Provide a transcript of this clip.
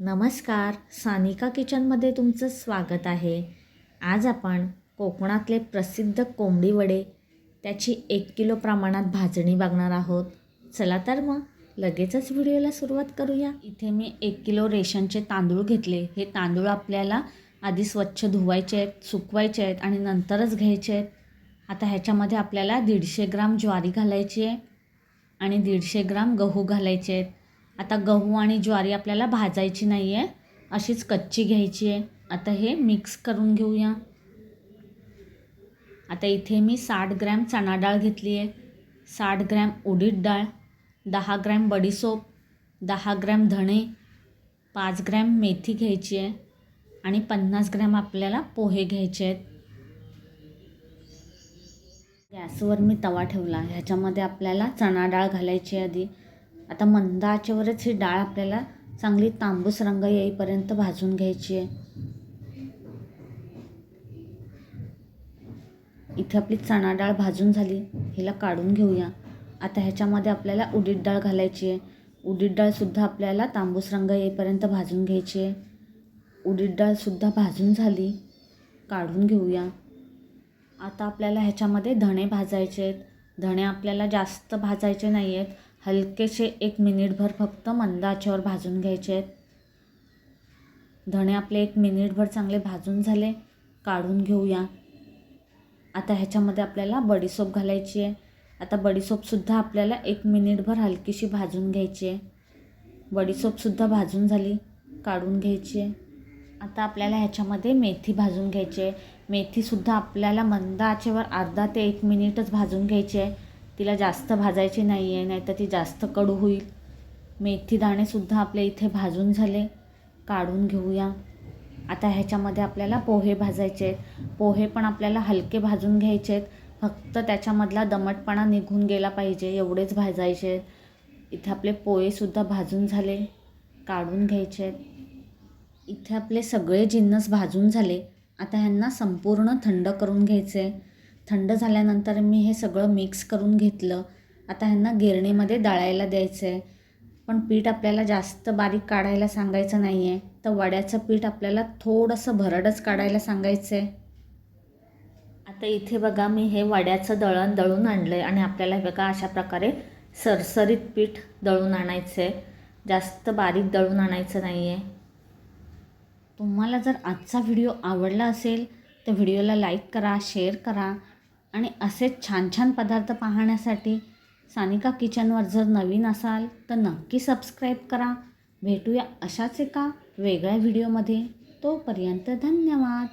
नमस्कार, सानिका किचनमध्ये तुमचं स्वागत आहे. आज आपण कोकणातले प्रसिद्ध कोंबडी वडे त्याची 1 किलो प्रमाणात भाजणी बघणार आहोत. चला तर मग लगेचच व्हिडिओला सुरुवात करूया. इथे मी 1 किलो रेशनचे तांदूळ घेतले. हे तांदूळ आपल्याला आधी स्वच्छ धुवायचे आहेत, सुकवायचे आहेत आणि नंतरच घ्यायचे आहेत. आता ह्याच्यामध्ये आपल्याला 150 ग्राम ज्वारी घालायची आहे आणि 150 ग्राम गहू घालायचे आहेत. आता गहू आणि ज्वारी आपल्याला भाजायची नाही आहे, अशीच कच्ची घ्यायची आहे. आता हे मिक्स करून घेऊया. आता इथे मी 60 ग्रॅम चणा डाळ घेतली आहे, 60 ग्रॅम उडीद डाळ, 10 ग्रॅम बडीशोप, 10 ग्रॅम धणे, 5 ग्रॅम मेथी घ्यायची आहे आणि 50 ग्रॅम आपल्याला पोहे घ्यायचे आहेत. गॅसवर मी तवा ठेवला. ह्याच्यामध्ये आपल्याला चणा डाळ घालायची आहे आधी. आता मंद आचेवरच ही डाळ आपल्याला चांगली तांबूस रंग येईपर्यंत भाजून घ्यायची आहे. इथे आपली चणा डाळ भाजून झाली, हिला काढून घेऊया. आता ह्याच्यामध्ये आपल्याला उडीद डाळ घालायची आहे. उडीद डाळसुद्धा आपल्याला तांबूस रंग येईपर्यंत भाजून घ्यायची आहे. उडीद डाळसुद्धा भाजून झाली, काढून घेऊया. आता आपल्याला ह्याच्यामध्ये धणे भाजायचे आहेत. धणे आपल्याला जास्त भाजायचे नाही आहेत, हलकेसे 1 मिनिटभर फक्त मंद आचेवर भाजून घ्यायचे आहेत. धणे आपले 1 मिनिटभर चांगले भाजून झाले, काढून घेऊया. आता ह्याच्यामध्ये आपल्याला बडीशोप घालायची आहे. आता बडीशोपसुद्धा आपल्याला 1 मिनिटभर हलकीशी भाजून घ्यायची आहे. बडीशोपसुद्धा भाजून झाली, काढून घ्यायची आहे. आता आपल्याला ह्याच्यामध्ये मेथी भाजून घ्यायची आहे. मेथीसुद्धा आपल्याला मंद आचेवर अर्धा ते 1 मिनिटच भाजून घ्यायची आहे. तिला जास्त भाजायची नाही आहे, नाहीतर ती जास्त कडू होईल. मेथी दाणेसुद्धा आपले इथे भाजून झाले, काढून घेऊया. आता ह्याच्यामध्ये आपल्याला पोहे भाजायचे आहेत. पोहे पण आपल्याला हलके भाजून घ्यायचे आहेत, फक्त त्याच्यामधला दमटपणा निघून गेला पाहिजे एवढेच भाजायचे आहेत. इथे आपले पोहेसुद्धा भाजून झाले, काढून घ्यायचे आहेत. इथे आपले सगळे जिन्नस भाजून झाले. आता ह्यांना संपूर्ण थंड करून घ्यायचे. थंड झाल्यानंतर मी हे सगळं मिक्स करून घेतलं. आता ह्यांना गिरणीमध्ये दळायला द्यायचं आहे. पण पीठ आपल्याला जास्त बारीक काढायला सांगायचं नाही आहे, तर वड्याचं पीठ आपल्याला थोडंसं भरडच काढायला सांगायचं आहे. आता इथे बघा, मी हे वड्याचं दळण दळून आणलं आहे आणि आपल्याला बघा अशा प्रकारे सरसरीत पीठ दळून आणायचं आहे, जास्त बारीक दळून आणायचं नाही आहे. तुम्हाला जर आजचा व्हिडिओ आवडला असेल तर व्हिडिओला लाईक करा, शेअर करा आणि असेच छान छान पदार्थ पाहण्यासाठी सानिका किचनवर जर नवीन असाल तर नक्की सबस्क्राईब करा. भेटूया अशाच एका वेगळ्या व्हिडिओमध्ये. तोपर्यंत धन्यवाद.